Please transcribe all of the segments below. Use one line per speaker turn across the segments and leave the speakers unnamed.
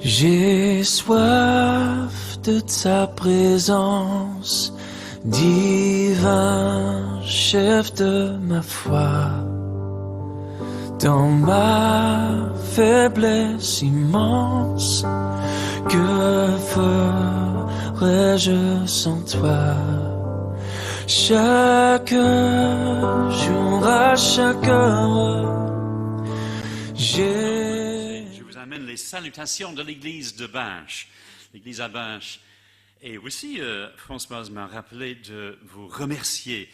J'ai soif de ta présence, divin chef de ma foi. Dans ma faiblesse immense, que ferais-je sans toi? Chaque jour, à chaque heure,
Je vous amène les salutations de l'église de Binche, l'église à Binche. Et aussi, Françoise m'a rappelé de vous remercier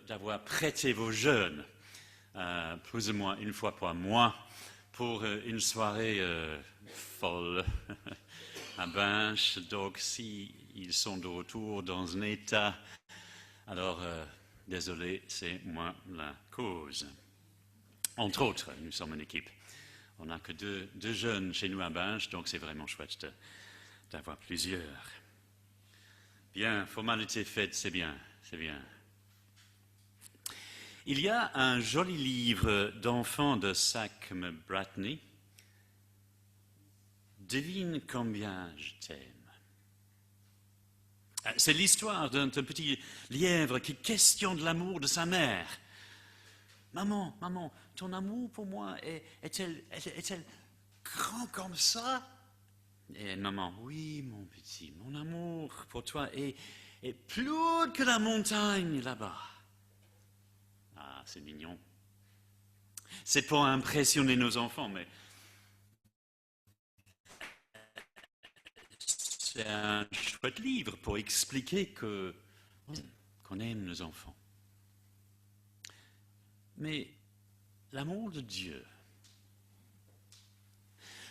d'avoir prêté vos jeunes, plus ou moins une fois par mois, pour une soirée folle à Binche. Donc, si ils sont de retour dans un état, alors désolé, c'est moi la cause. Entre autres, nous sommes une équipe. On n'a que deux jeunes chez nous à Binche, donc c'est vraiment chouette d'avoir plusieurs. Bien, formalité faite, c'est bien, c'est bien. Il y a un joli livre d'enfants de Sackme Bratney. Devine combien je t'aime. C'est l'histoire d'un petit lièvre qui questionne l'amour de sa mère. Maman, ton amour pour moi est-elle grand comme ça? Et maman, oui, mon petit, mon amour pour toi est plus haut que la montagne là-bas. Ah, c'est mignon. C'est pour impressionner nos enfants, mais c'est un chouette livre pour expliquer qu'on aime nos enfants. Mais l'amour de Dieu,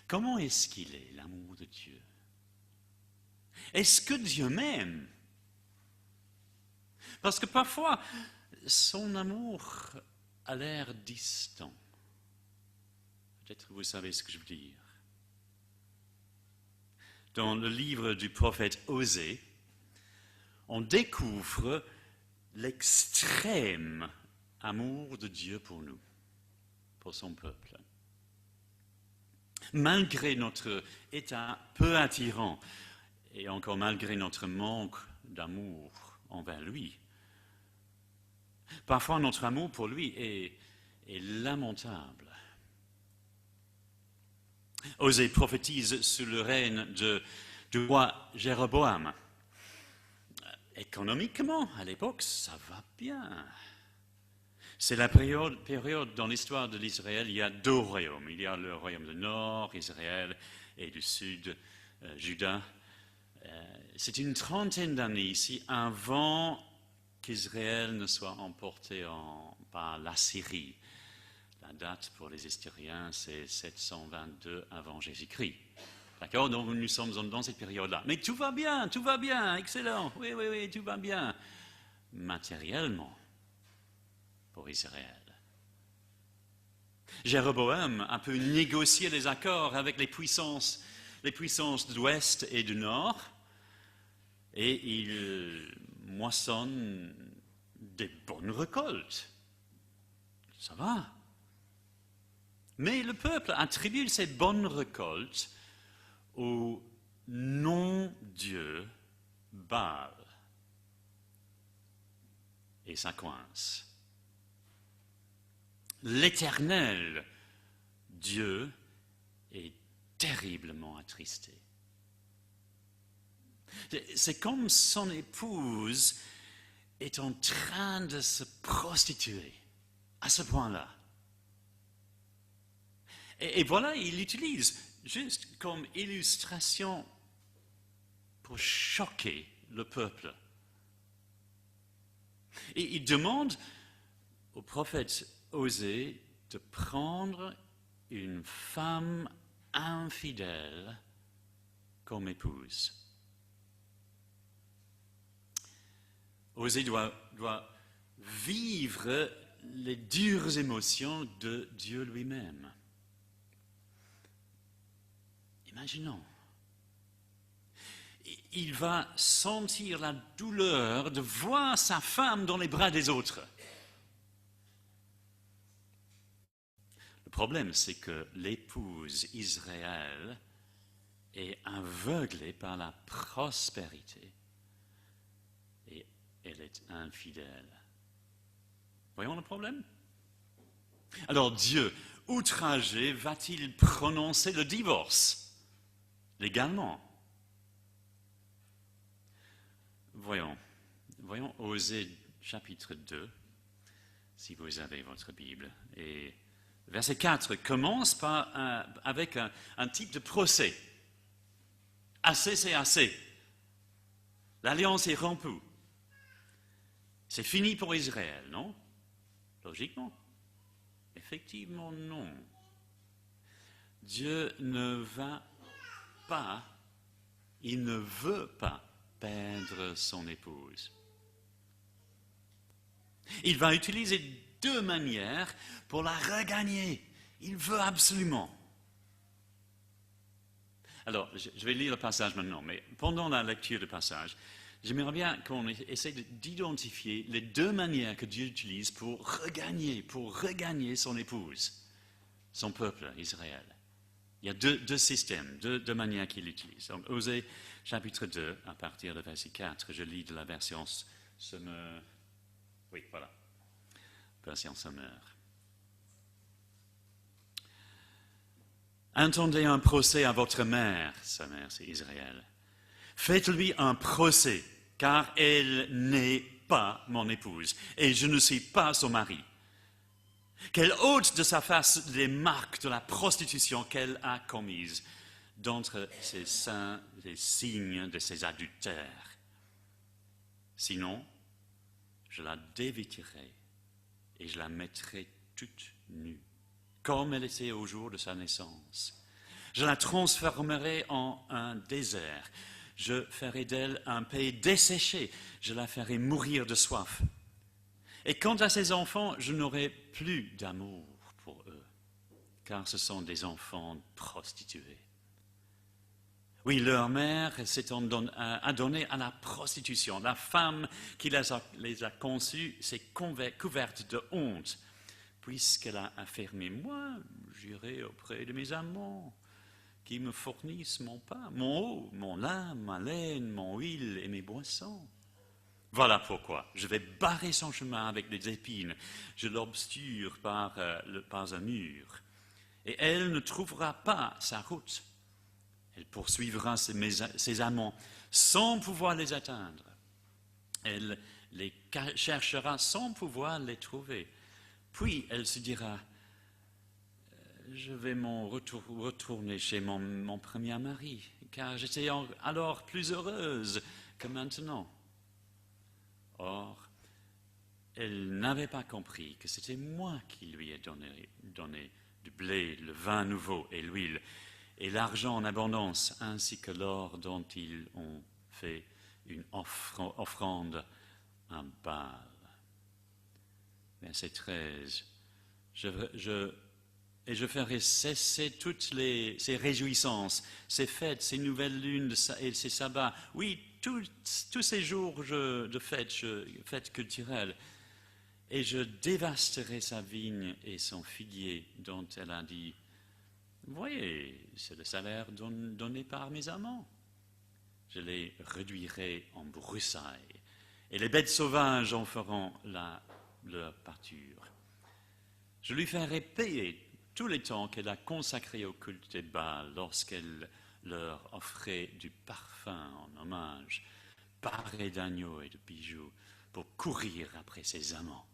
comment est-ce qu'il est, l'amour de Dieu? Est-ce que Dieu m'aime? Parce que parfois, son amour a l'air distant. Peut-être que vous savez ce que je veux dire. Dans le livre du prophète Osée, on découvre l'extrême amour de Dieu pour nous, pour son peuple. Malgré notre état peu attirant, et encore malgré notre manque d'amour envers lui, parfois notre amour pour lui est lamentable. Osée prophétise sous le règne du roi Jéroboam. Économiquement, à l'époque, ça va bien. C'est la période dans l'histoire de l'Israël, il y a deux royaumes. Il y a le royaume du nord, Israël, et du sud, Juda. C'est une trentaine d'années ici, avant qu'Israël ne soit emporté par l'Assyrie. La date pour les historiens, c'est 722 avant Jésus-Christ. D'accord? Donc nous sommes dans cette période-là. Mais tout va bien, excellent. Oui, tout va bien. Matériellement, pour Israël. Jéroboam a pu négocier les accords avec les puissances de l'Ouest et du Nord, et il moissonne des bonnes récoltes. Ça va. Mais le peuple attribue ces bonnes récoltes au non-Dieu Baal. Et ça coince. L'Éternel Dieu est terriblement attristé. C'est comme son épouse est en train de se prostituer à ce point-là. Et voilà, il l'utilise juste comme illustration pour choquer le peuple. Et il demande au prophète Osée de prendre une femme infidèle comme épouse. Osée doit vivre les dures émotions de Dieu lui-même. Imaginons. Il va sentir la douleur de voir sa femme dans les bras des autres. Le problème, c'est que l'épouse Israël est aveuglée par la prospérité et elle est infidèle. Voyons le problème? Alors Dieu, outragé, va-t-il prononcer le divorce légalement? Voyons Osée chapitre 2, si vous avez votre Bible. Et verset 4 commence avec un type de procès. Assez, c'est assez. L'alliance est rompue. C'est fini pour Israël, non? Logiquement. Effectivement, non. Dieu ne va pas, il ne veut pas perdre son épouse. Il va utiliser deux manières pour la regagner. Il veut absolument. Alors, je vais lire le passage maintenant, mais pendant la lecture du passage, j'aimerais bien qu'on essaie d'identifier les deux manières que Dieu utilise pour regagner son épouse, son peuple, Israël. Il y a deux systèmes, deux manières qu'il utilise. Donc, Osée chapitre 2, à partir de verset 4, je lis de la version Sommaire. Oui, voilà, version Sommaire. Intendez un procès à votre mère, sa mère c'est Israël. Faites-lui un procès, car elle n'est pas mon épouse, et je ne suis pas son mari. Qu'elle ôte de sa face les marques de la prostitution qu'elle a commises, d'entre ses seins les signes de ses adultères. Sinon, je la dévêtirai et je la mettrai toute nue, comme elle était au jour de sa naissance. Je la transformerai en un désert. Je ferai d'elle un pays desséché. Je la ferai mourir de soif. Et quant à ses enfants, je n'aurai plus d'amour pour eux, car ce sont des enfants prostitués. Oui, leur mère s'est adonnée à la prostitution. La femme qui les a conçus s'est couverte de honte, puisqu'elle a affirmé, moi, j'irai auprès de mes amants, qui me fournissent mon pain, mon eau, mon lin, ma laine, mon huile et mes boissons. Voilà pourquoi je vais barrer son chemin avec des épines, je l'obsture par un mur, et elle ne trouvera pas sa route. Elle poursuivra ses amants sans pouvoir les atteindre. Elle les cherchera sans pouvoir les trouver. Puis elle se dira, je vais retourner chez mon premier mari, car j'étais alors plus heureuse que maintenant. Or, elle n'avait pas compris que c'était moi qui lui ai donné du blé, le vin nouveau et l'huile, et l'argent en abondance, ainsi que l'or dont ils ont fait une offrande à Baal. Verset 13. Je ferai cesser toutes ces réjouissances, ces fêtes, ces nouvelles lunes et ces sabbats. Oui, tous ces jours de fêtes culturelles. Et je dévasterai sa vigne et son figuier dont elle a dit, voyez, c'est le salaire donné par mes amants. Je les réduirai en broussailles, et les bêtes sauvages en feront leur pâture. Je lui ferai payer tous les temps qu'elle a consacrés au culte des Baals, lorsqu'elle leur offrait du parfum en hommage, paré d'agneaux et de bijoux, pour courir après ses amants.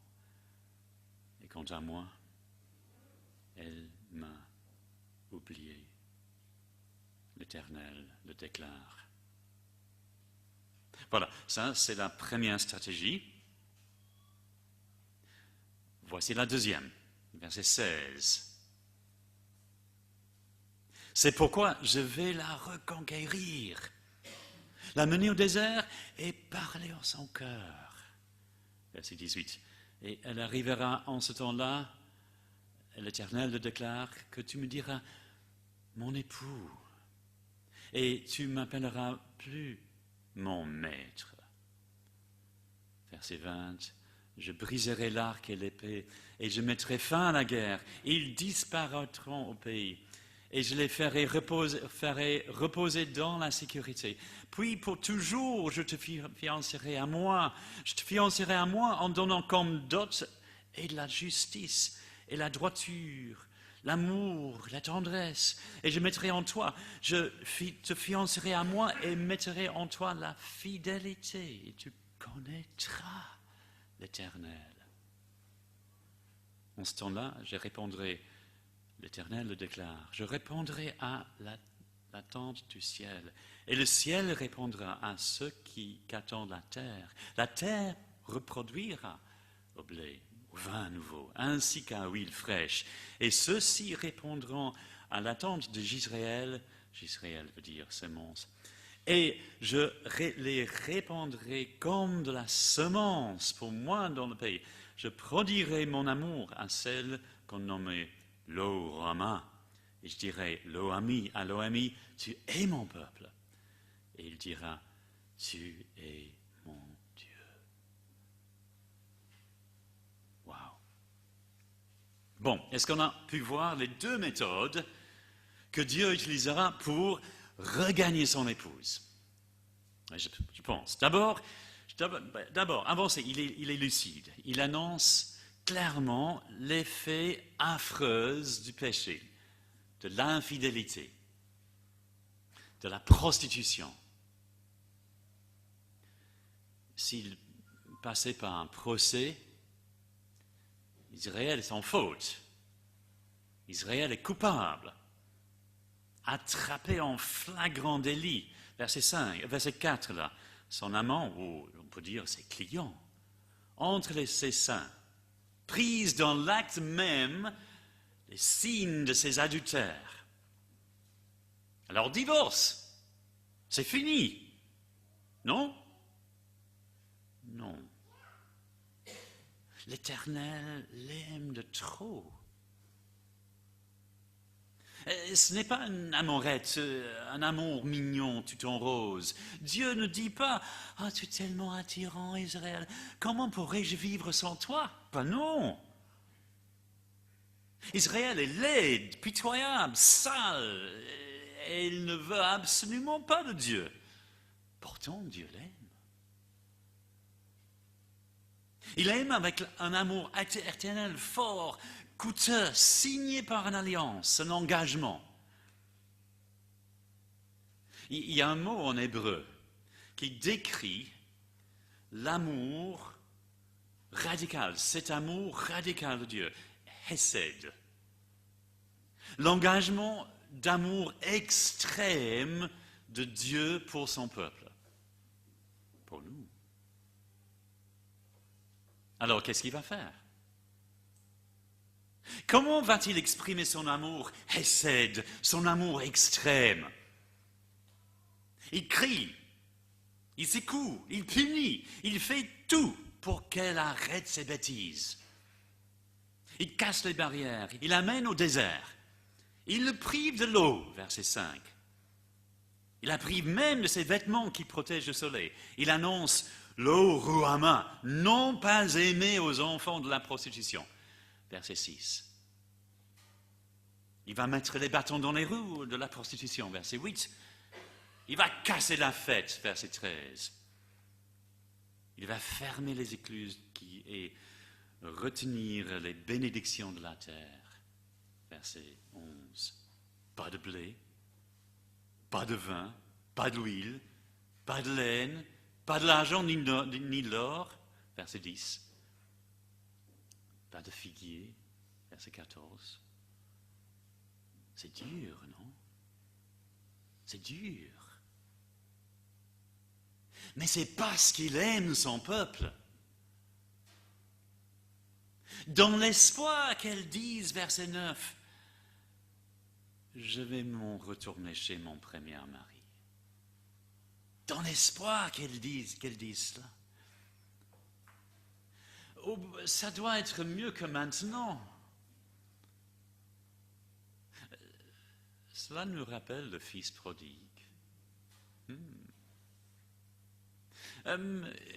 Et quant à moi, elle m'a oublié. L'Éternel le déclare. Voilà, ça c'est la première stratégie. Voici la deuxième, verset 16. C'est pourquoi je vais la reconquérir, la mener au désert et parler en son cœur. Verset 18. Et elle arrivera en ce temps-là, l'Éternel le déclare, que tu me diras, mon époux, et tu m'appelleras plus mon maître. Verset 20. Je briserai l'arc et l'épée, et je mettrai fin à la guerre. Ils disparaîtront au pays. et je les ferai reposer dans la sécurité. Puis pour toujours, je te fiancerai à moi. Je te fiancerai à moi en donnant comme dot et la justice et la droiture, l'amour, la tendresse. Et je mettrai en toi, te fiancerai à moi et mettrai en toi la fidélité. Et tu connaîtras l'Éternel. En ce temps-là, je répondrai, l'Éternel le déclare, je répondrai à l'attente du ciel, et le ciel répondra à ceux qui attendent la terre. La terre reproduira au blé, au vin nouveau, ainsi qu'à l'huile fraîche, et ceux-ci répondront à l'attente de Jisraël, Jisraël veut dire semence, et je les répandrai comme de la semence pour moi dans le pays. Je prodiguerai mon amour à celle qu'on nommait Lo-Rama. Et je dirai, Lo-Ami, à Lo-Ami, tu es mon peuple. Et il dira, tu es mon Dieu. Wow. Bon, est-ce qu'on a pu voir les deux méthodes que Dieu utilisera pour regagner son épouse? Je pense. D'abord, avancez, il est lucide. Il annonce clairement l'effet affreux du péché, de l'infidélité, de la prostitution. S'il passait par un procès, Israël est en faute. Israël est coupable. Attrapé en flagrant délit. Verset 4 là. Son amant, ou on peut dire ses clients, entre ses seins, prise dans l'acte même les signes de ses adultères. Alors divorce, c'est fini, non? Non. L'Éternel l'aime de trop. Ce n'est pas une amourette, un amour mignon tout en rose. Dieu ne dit pas « Ah, tu es tellement attirant, Israël, comment pourrais-je vivre sans toi ?» Ben non. Israël est laide, pitoyable, sale, et il ne veut absolument pas de Dieu. Pourtant, Dieu l'aime. Il aime avec un amour éternel, fort, coûteux, signé par une alliance, un engagement. Il y a un mot en hébreu qui décrit l'amour radical, cet amour radical de Dieu, hesed. L'engagement d'amour extrême de Dieu pour son peuple, pour nous. Alors, qu'est-ce qu'il va faire? Comment va-t-il exprimer son amour hesed, son amour extrême? Il crie, il secoue, il punit, il fait tout pour qu'elle arrête ses bêtises. Il casse les barrières, il l'amène au désert. Il le prive de l'eau, verset 5. Il la prive même de ses vêtements qui protègent le soleil. Il annonce l'eau ruama, non pas aimée aux enfants de la prostitution. Verset 6. Il va mettre les bâtons dans les roues de la prostitution. Verset 8. Il va casser la fête. Verset 13. Il va fermer les écluses et retenir les bénédictions de la terre. Verset 11. Pas de blé, pas de vin, pas d'huile, pas de laine, pas de l'argent ni de l'or. Verset 10. Pas de figuier. Verset 14. C'est dur, non? C'est dur. Mais c'est parce qu'il aime son peuple. Dans l'espoir qu'elle dise, verset 9, je vais m'en retourner chez mon premier mari. Dans l'espoir qu'elle dise cela. Oh, ça doit être mieux que maintenant. Cela nous rappelle le fils prodigue.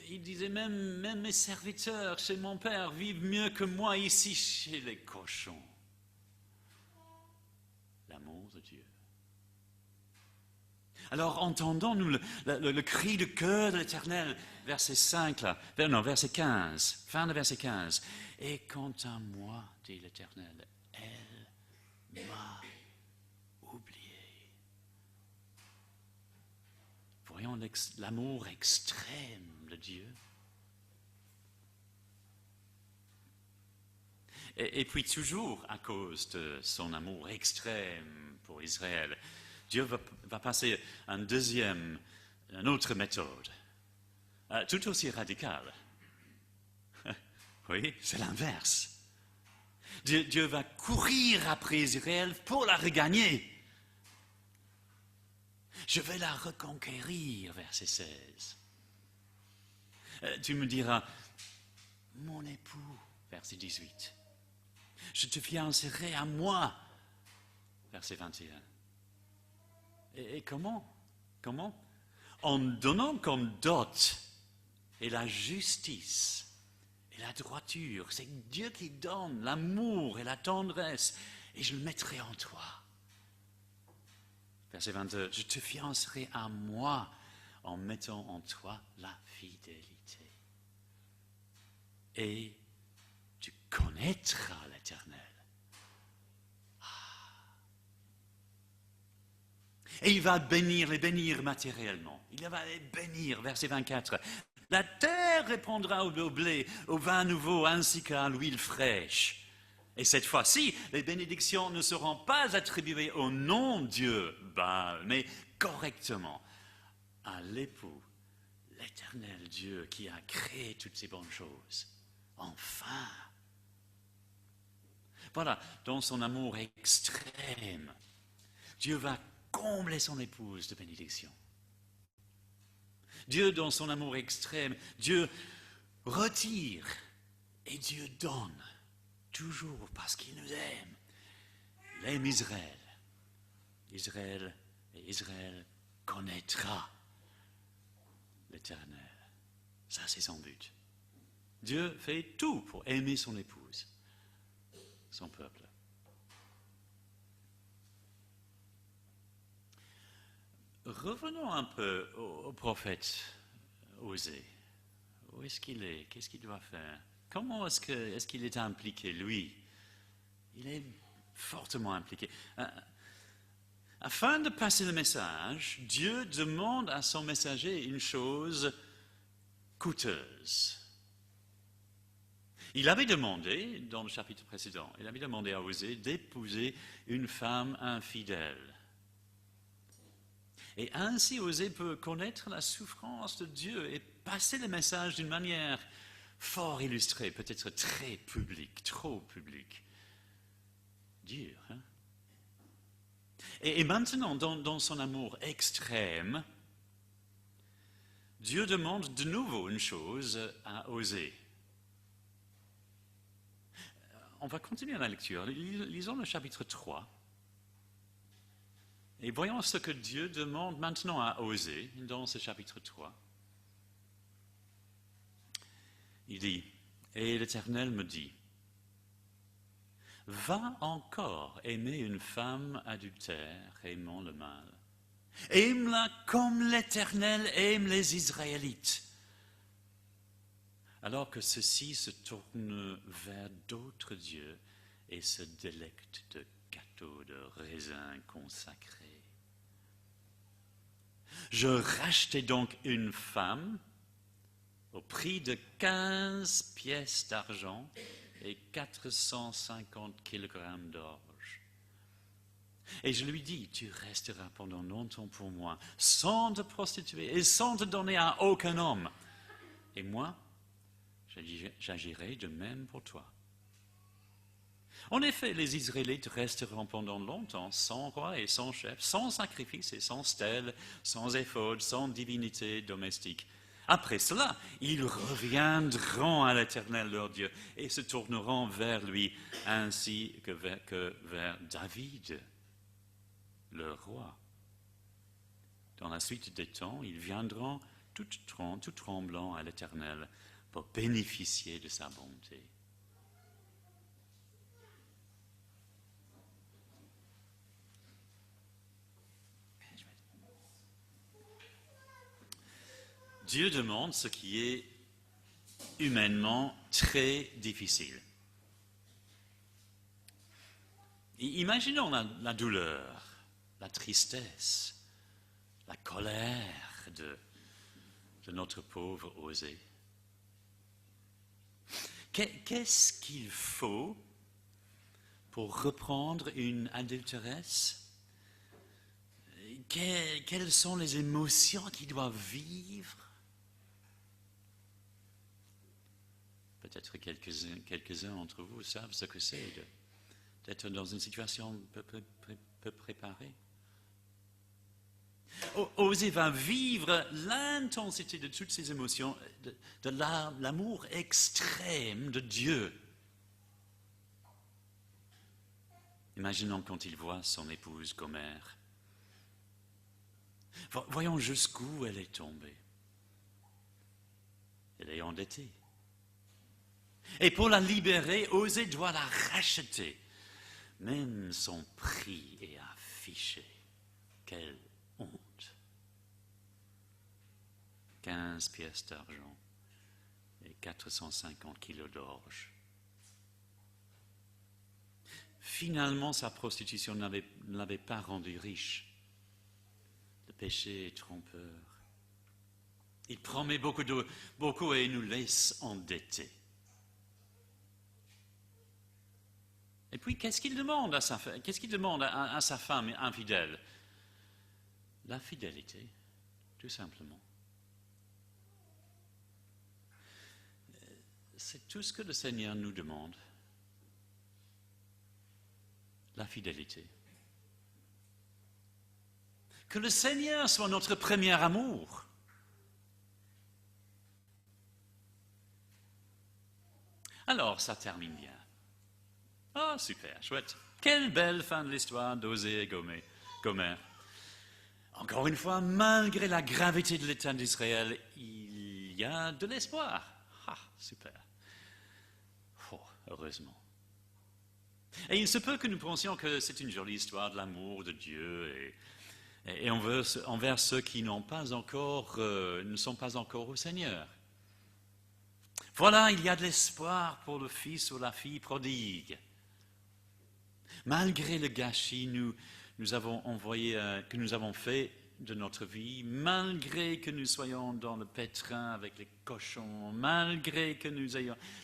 Il disait même mes serviteurs chez mon père vivent mieux que moi ici chez les cochons. L'amour de Dieu. Alors entendons-nous le cri de cœur de l'Éternel, verset 5, là, non, verset 15, fin de verset 15. Et quant à moi, dit l'Éternel, elle m'a oublié. Voyons l'amour extrême de Dieu. Et puis toujours à cause de son amour extrême pour Israël, Dieu va passer une autre méthode, tout aussi radicale. Oui, c'est l'inverse. Dieu va courir après Israël pour la regagner. Je vais la reconquérir, verset 16. Tu me diras, mon époux, verset 18. Je te fiancerai à moi, verset 21. Et comment? Comment? En donnant comme dot et la justice et la droiture. C'est Dieu qui donne l'amour et la tendresse. Et je le mettrai en toi. Verset 22. Je te fiancerai à moi en mettant en toi la fidélité. Et tu connaîtras l'Éternel. Et il va les bénir matériellement. Il va les bénir, verset 24. La terre répondra au blé, au vin nouveau, ainsi qu'à l'huile fraîche. Et cette fois-ci, les bénédictions ne seront pas attribuées au nom de Dieu, mais correctement à l'époux, l'Éternel Dieu qui a créé toutes ces bonnes choses. Enfin, voilà, dans son amour extrême, Dieu va combler son épouse de bénédiction. Dieu, dans son amour extrême, Dieu retire et Dieu donne, toujours parce qu'il nous aime. Il aime Israël. Israël connaîtra l'Éternel. Ça, c'est son but. Dieu fait tout pour aimer son épouse, son peuple. Revenons un peu au prophète Osée. Où est-ce qu'il est? Qu'est-ce qu'il doit faire? Comment est-ce qu'il est impliqué, lui? Il est fortement impliqué. Afin de passer le message, Dieu demande à son messager une chose coûteuse. Il avait demandé, dans le chapitre précédent, il avait demandé à Osée d'épouser une femme infidèle. Et ainsi, Osée peut connaître la souffrance de Dieu et passer le message d'une manière fort illustrée, peut-être très publique, trop publique. Dur, hein? Et maintenant, dans son amour extrême, Dieu demande de nouveau une chose à Osée. On va continuer la lecture. Lisons le chapitre 3. Et voyons ce que Dieu demande maintenant à Osée dans ce chapitre 3. Il dit, « Et l'Éternel me dit, va encore aimer une femme adultère, aimant le mal. Aime-la comme l'Éternel aime les Israélites. Alors que ceux-ci se tournent vers d'autres dieux et se délectent de gâteaux de raisin consacrés. Je rachetai donc une femme au prix de 15 pièces d'argent et 450 kilogrammes d'orge. Et je lui dis, tu resteras pendant longtemps pour moi, sans te prostituer et sans te donner à aucun homme. Et moi, j'agirai de même pour toi. En effet, les Israélites resteront pendant longtemps sans roi et sans chef, sans sacrifice et sans stèle, sans éphod, sans divinité domestique. Après cela, ils reviendront à l'Éternel leur Dieu et se tourneront vers lui ainsi que vers David, leur roi. Dans la suite des temps, ils viendront tout tremblants à l'Éternel pour bénéficier de sa bonté. Dieu demande ce qui est humainement très difficile. Imaginons la douleur, la tristesse, la colère de notre pauvre Osée. Qu'est-ce qu'il faut pour reprendre une adultéresse? Quelles sont les émotions qu'il doit vivre? Peut-être quelques-uns d'entre vous savent ce que c'est d'être dans une situation peu préparée. Osée va vivre l'intensité de toutes ces émotions, de l'amour extrême de Dieu. Imaginons quand il voit son épouse Gomer. Voyons jusqu'où elle est tombée. Elle est endettée. Et pour la libérer, Osée doit la racheter. Même son prix est affiché. Quelle honte. 15 pièces d'argent et 450 kilos d'orge. Finalement, sa prostitution ne l'avait pas rendu riche. Le péché est trompeur. Il promet beaucoup et nous laisse endettés. Et puis, qu'est-ce qu'il demande à sa femme infidèle? La fidélité, tout simplement. C'est tout ce que le Seigneur nous demande. La fidélité. Que le Seigneur soit notre premier amour. Alors, ça termine bien. Ah, super, chouette. Quelle belle fin de l'histoire d'Osée et Gomer. Encore une fois, malgré la gravité de l'État d'Israël, il y a de l'espoir. Ah, super. Oh, heureusement. Et il se peut que nous pensions que c'est une jolie histoire de l'amour de Dieu et envers ceux qui ne sont pas encore au Seigneur. Voilà, il y a de l'espoir pour le fils ou la fille prodigue. Malgré le gâchis que nous avons fait de notre vie, malgré que nous soyons dans le pétrin avec les cochons, malgré que nous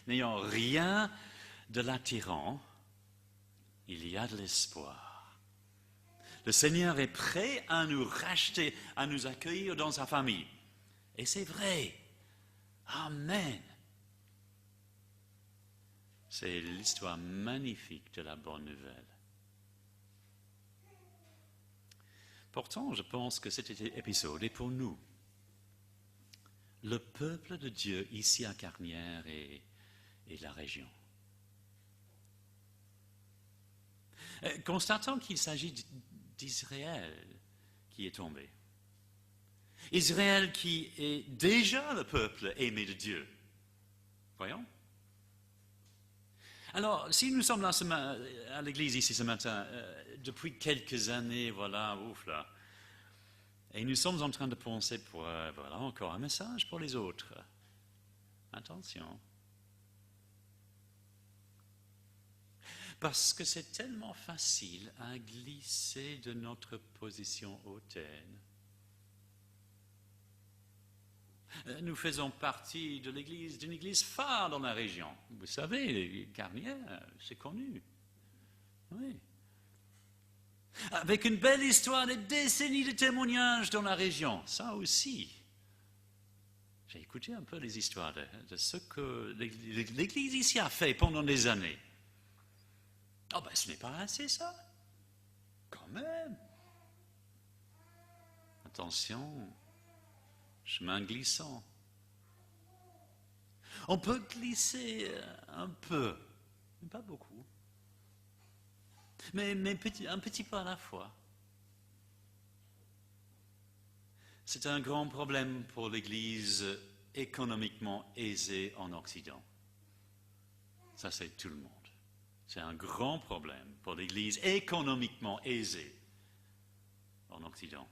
n'ayons rien de l'attirant, il y a de l'espoir. Le Seigneur est prêt à nous racheter, à nous accueillir dans sa famille. Et c'est vrai. Amen. C'est l'histoire magnifique de la bonne nouvelle. Pourtant, je pense que cet épisode est pour nous. Le peuple de Dieu ici à Carnières et la région. Constatons qu'il s'agit d'Israël qui est tombé. Israël qui est déjà le peuple aimé de Dieu. Voyons. Alors, si nous sommes là à l'église ici ce matin, depuis quelques années, voilà, ouf là, et nous sommes en train de penser pour, voilà, encore un message pour les autres. Attention. Parce que c'est tellement facile à glisser de notre position hautaine. Nous faisons partie d'une église phare dans la région. Vous savez, Carnières, c'est connu. Oui. Avec une belle histoire, des décennies de témoignages dans la région. Ça aussi. J'ai écouté un peu les histoires de ce que l'église ici a fait pendant des années. Oh ben, ce n'est pas assez ça. Quand même. Attention. Chemin glissant. On peut glisser un peu, mais pas beaucoup. Mais un petit pas à la fois. C'est un grand problème pour l'Église économiquement aisée en Occident. Ça, c'est tout le monde. C'est un grand problème pour l'Église économiquement aisée en Occident.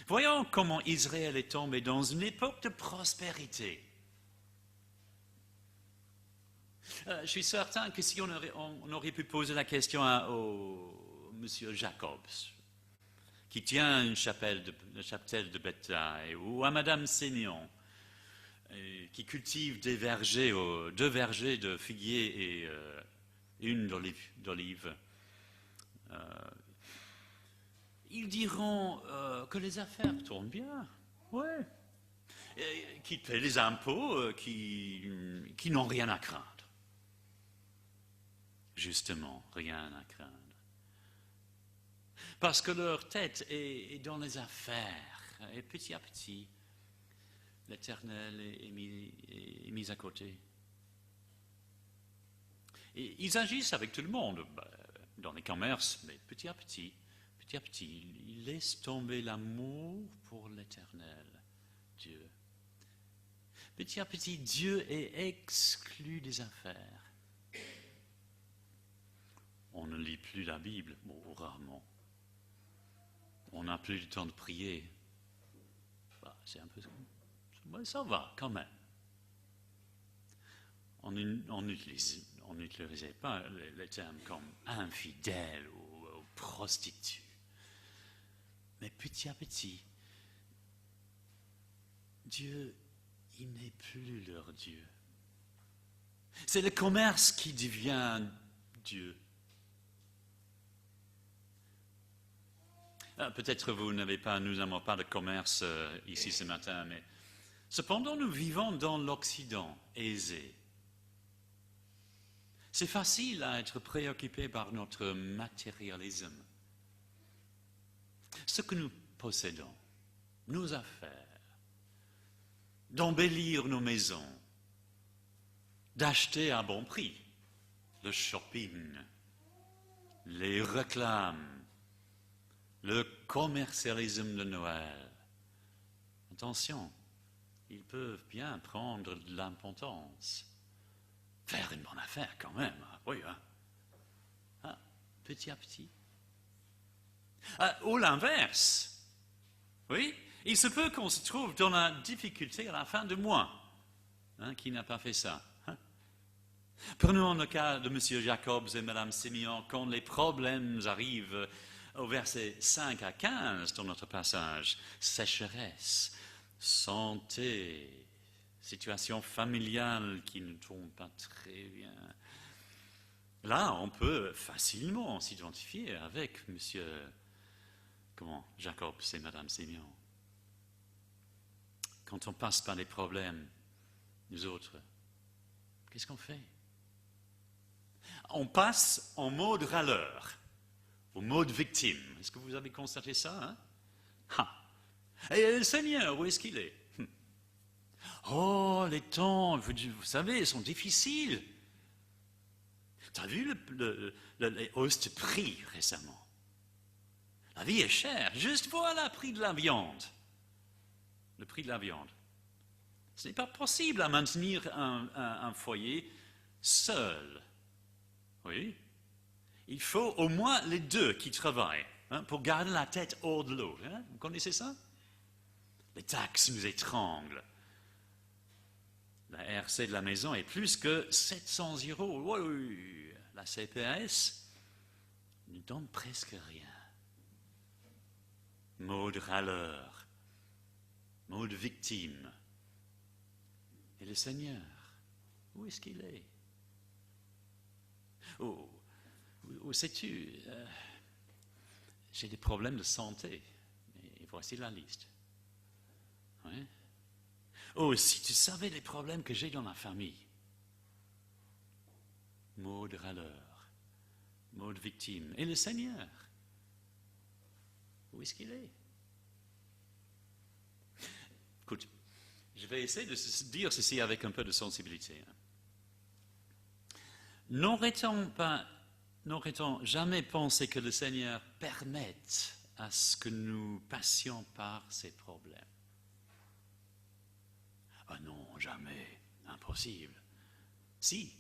Voyons comment Israël est tombé dans une époque de prospérité. Je suis certain que si on aurait pu poser la question au monsieur Jacobs, qui tient une chapelle de bétail, ou à madame Sénion, qui cultive deux vergers de figuiers et une d'olive, ils diront que les affaires tournent bien, ouais, qu'ils paient les impôts, qui n'ont rien à craindre. Justement, rien à craindre. Parce que leur tête est dans les affaires, et petit à petit, l'Éternel est mis à côté. Et ils agissent avec tout le monde, dans les commerces, mais petit à petit, ils laissent tomber l'amour pour l'Éternel, Dieu. Petit à petit, Dieu est exclu des affaires. On ne lit plus la Bible, ou rarement. On n'a plus le temps de prier. C'est un peu... Mais ça va, quand même. On n'utilisait pas les termes comme infidèle ou prostitue. Mais petit à petit, Dieu, il n'est plus leur Dieu. C'est le commerce qui devient Dieu. Peut-être nous n'avons pas de commerce ici ce matin, mais cependant nous vivons dans l'Occident aisé. C'est facile à être préoccupé par notre matérialisme. Ce que nous possédons, nos affaires, d'embellir nos maisons, d'acheter à bon prix, le shopping, les réclames, le commercialisme de Noël. Attention, ils peuvent bien prendre de l'importance. Faire une bonne affaire quand même, oui. Petit à petit. Ou l'inverse, oui, il se peut qu'on se trouve dans la difficulté à la fin du mois. Qui n'a pas fait ça? Prenons le cas de M. Jacobs et Mme Simeon, quand les problèmes arrivent au verset 5 à 15 dans notre passage. Sécheresse, santé, situation familiale qui ne tourne pas très bien. Là, on peut facilement s'identifier avec M. Jacobs et Mme Simeon. Quand on passe par des problèmes, nous autres, qu'est-ce qu'on fait? On passe en mode râleur, au mode victime. Est-ce que vous avez constaté ça? Et le Seigneur, où est-ce qu'il est? Oh, les temps, vous savez, sont difficiles. Tu as vu les hausses de prix récemment? La vie est chère. Juste voilà le prix de la viande. Le prix de la viande. Ce n'est pas possible à maintenir un foyer seul. Oui. Il faut au moins les deux qui travaillent pour garder la tête hors de l'eau. Vous connaissez ça? Les taxes nous étranglent. La RC de la maison est plus que 700 €. Oui. La CPS ne donne presque rien. Mode râleur, mode victime. Et le Seigneur, où est-ce qu'il est? Où sais-tu? J'ai des problèmes de santé. Et voici la liste. Oui? Oh, si tu savais les problèmes que j'ai dans la famille. Mode râleur, mode victime. Et le Seigneur, où est-ce qu'il est? Écoute, je vais essayer de dire ceci avec un peu de sensibilité. N'aurait-on jamais pensé que le Seigneur permette à ce que nous passions par ces problèmes? Ah non, jamais, impossible. Si.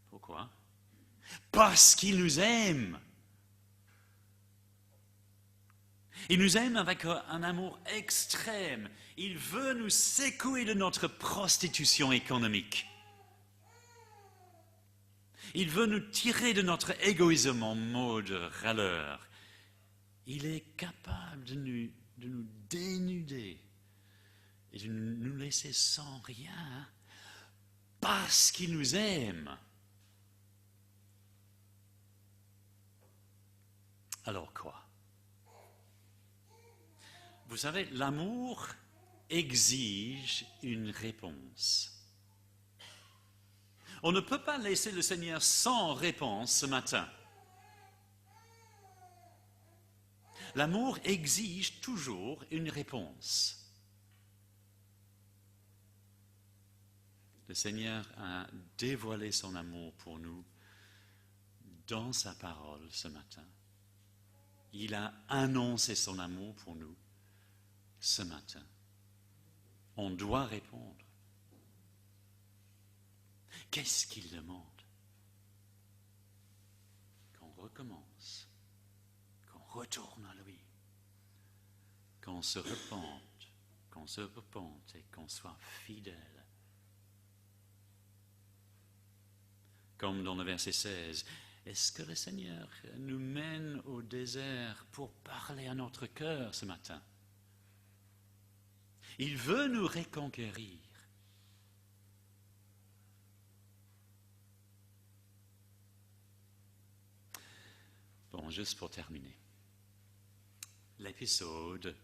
Pourquoi? Parce qu'il nous aime. Il nous aime avec un amour extrême. Il veut nous secouer de notre prostitution économique. Il veut nous tirer de notre égoïsme en mode râleur. Il est capable de nous dénuder et de nous laisser sans rien parce qu'il nous aime. Alors quoi? Vous savez, l'amour exige une réponse. On ne peut pas laisser le Seigneur sans réponse ce matin. L'amour exige toujours une réponse. Le Seigneur a dévoilé son amour pour nous dans sa parole ce matin. Il a annoncé son amour pour nous ce matin. On doit répondre. Qu'est-ce qu'il demande? Qu'on recommence, qu'on retourne à lui, qu'on se repente et qu'on soit fidèle. Comme dans le verset 16, est-ce que le Seigneur nous mène au désert pour parler à notre cœur ce matin? Il veut nous reconquérir. Bon, juste pour terminer. L'épisode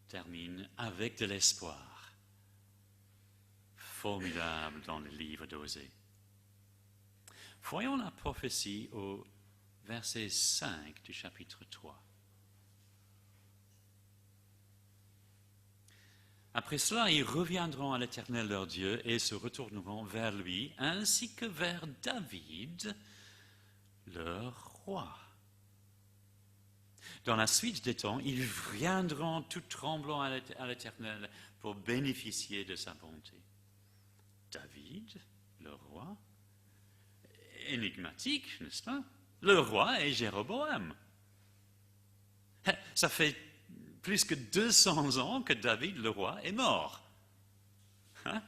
termine avec de l'espoir. Formidable dans le livre d'Osée. Voyons la prophétie au verset 5 du chapitre 3. Après cela, ils reviendront à l'Éternel leur Dieu et se retourneront vers lui, ainsi que vers David, leur roi. Dans la suite des temps, ils viendront tout tremblants à l'Éternel pour bénéficier de sa bonté. David, le roi, énigmatique, n'est-ce pas? Le roi est Jéroboam. Ça fait plus que 200 ans que David, le roi, est mort. Hein?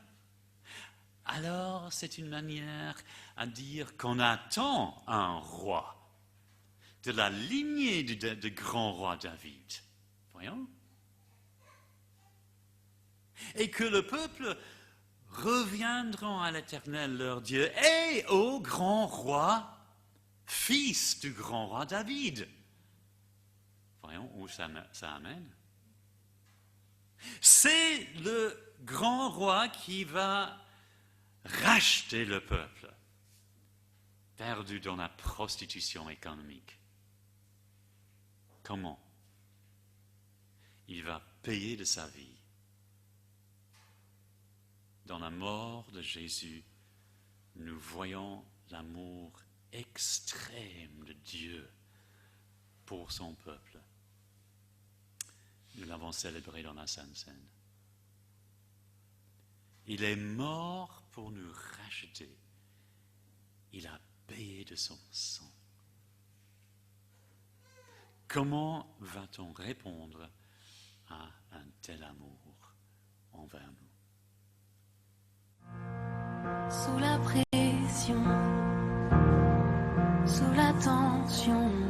Alors, c'est une manière à dire qu'on attend un roi de la lignée de grand roi David. Voyons. Et que le peuple reviendront à l'Éternel leur Dieu et au grand roi, fils du grand roi David. Voyons où ça amène. C'est le grand roi qui va racheter le peuple, perdu dans la prostitution économique. Comment? Il va payer de sa vie. Dans la mort de Jésus, nous voyons l'amour extrême de Dieu pour son peuple. Nous l'avons célébré dans la Sainte Seine. Il est mort pour nous racheter. Il a payé de son sang. Comment va-t-on répondre à un tel amour envers nous?
Sous la pression, sous la tension.